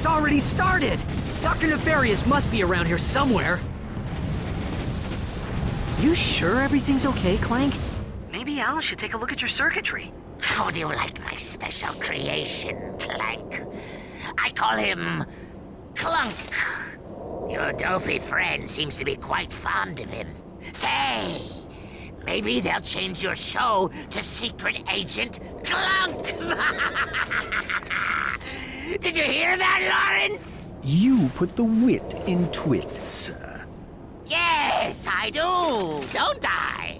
It's already started! Dr. Nefarious must be around here somewhere. You sure everything's okay, Clank? Maybe Al should take a look at your circuitry. How do you like my special creation, Clank? I call him Clunk. Your dopey friend seems to be quite fond of him. Say, maybe they'll change your show to Secret Agent Clunk. Did you hear that, Lawrence? You put the wit in twit, sir. Yes, I do, don't I?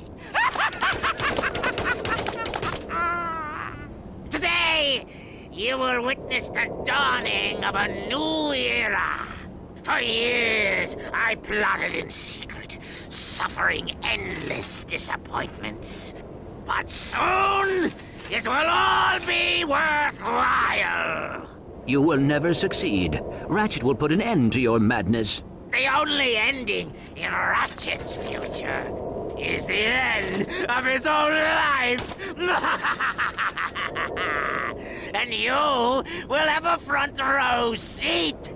Today, you will witness the dawning of a new era. For years, I plotted in secret, suffering endless disappointments. But soon, it will all be worthwhile. You will never succeed. Ratchet will put an end to your madness. The only ending in Ratchet's future is the end of his own life. And you will have a front row seat.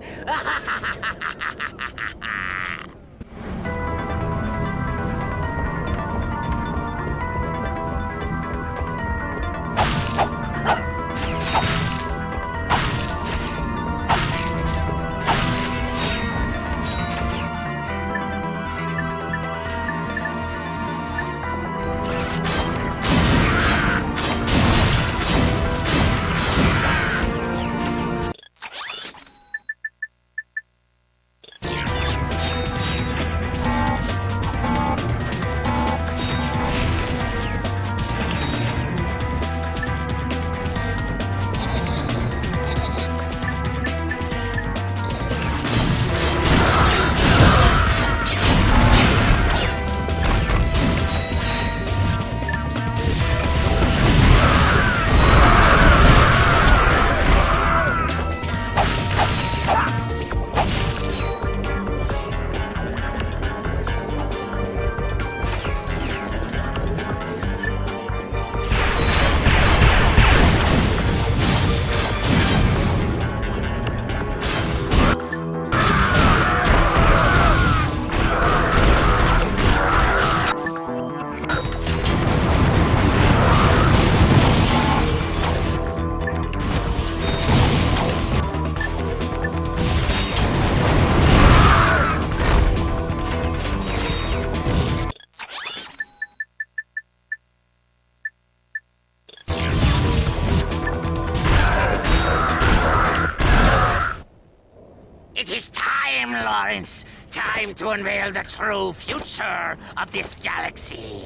Time to unveil the true future of this galaxy.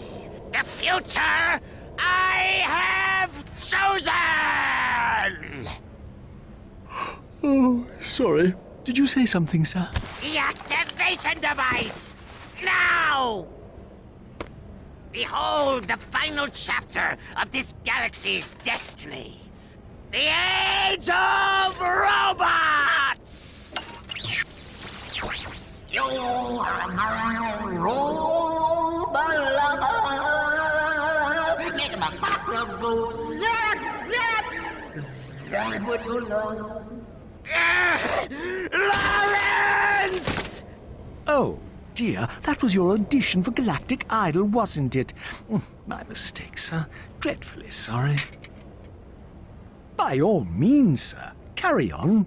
The future I have chosen! Oh, sorry. Did you say something, sir? The activation device! Now! Behold the final chapter of this galaxy's destiny. The Age of Robots! You are my robot lover. Make my spark plugs go zap, zap, zap with your love. Lawrence! Oh, dear. That was your audition for Galactic Idol, wasn't it? My mistake, sir. Dreadfully sorry. By all means, sir. Carry on.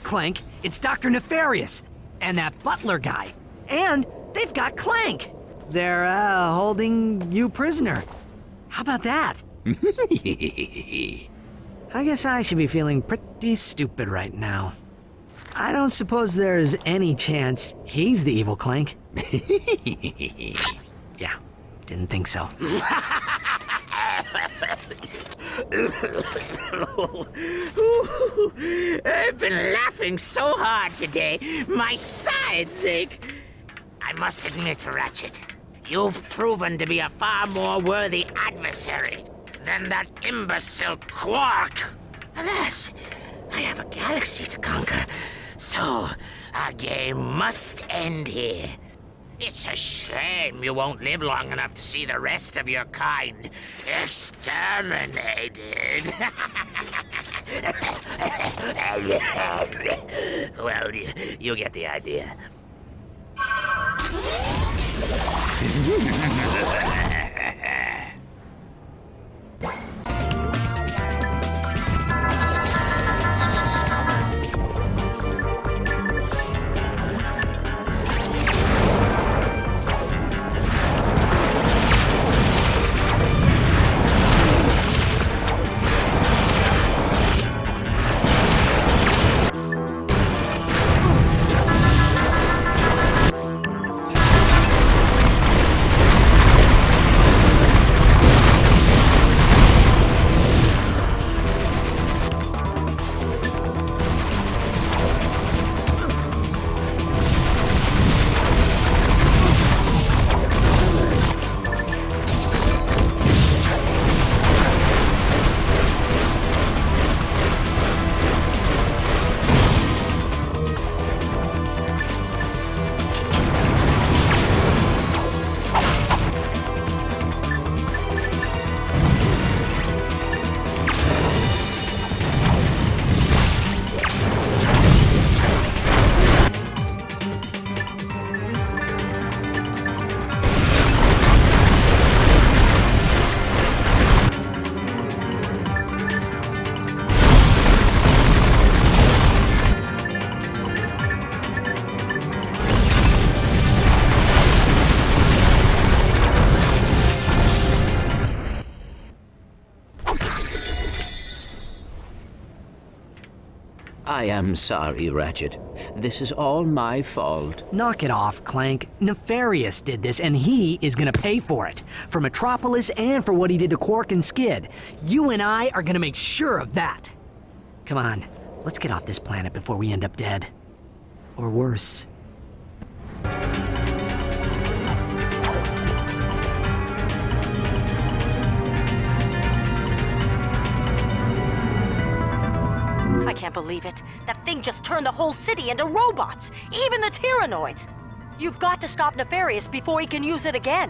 Clank. It's Dr. Nefarious. And that butler guy. And they've got Clank. They're, holding you prisoner. How about that? I guess I should be feeling pretty stupid right now. I don't suppose there's any chance he's the evil Clank. Yeah, didn't think so. I've been laughing so hard today, my sides ache. I must admit, Ratchet, you've proven to be a far more worthy adversary than that imbecile Qwark. Alas, I have a galaxy to conquer, so our game must end here. It's a shame you won't live long enough to see the rest of your kind exterminated. Well, you get the idea. I am sorry, Ratchet. This is all my fault. Knock it off, Clank. Nefarious did this, and he is gonna pay for it. For Metropolis and for what he did to Qwark and Skidd. You and I are gonna make sure of that. Come on, let's get off this planet before we end up dead. Or worse. I can't believe it. That thing just turned the whole city into robots, even the tyhrranoids. You've got to stop Nefarious before he can use it again.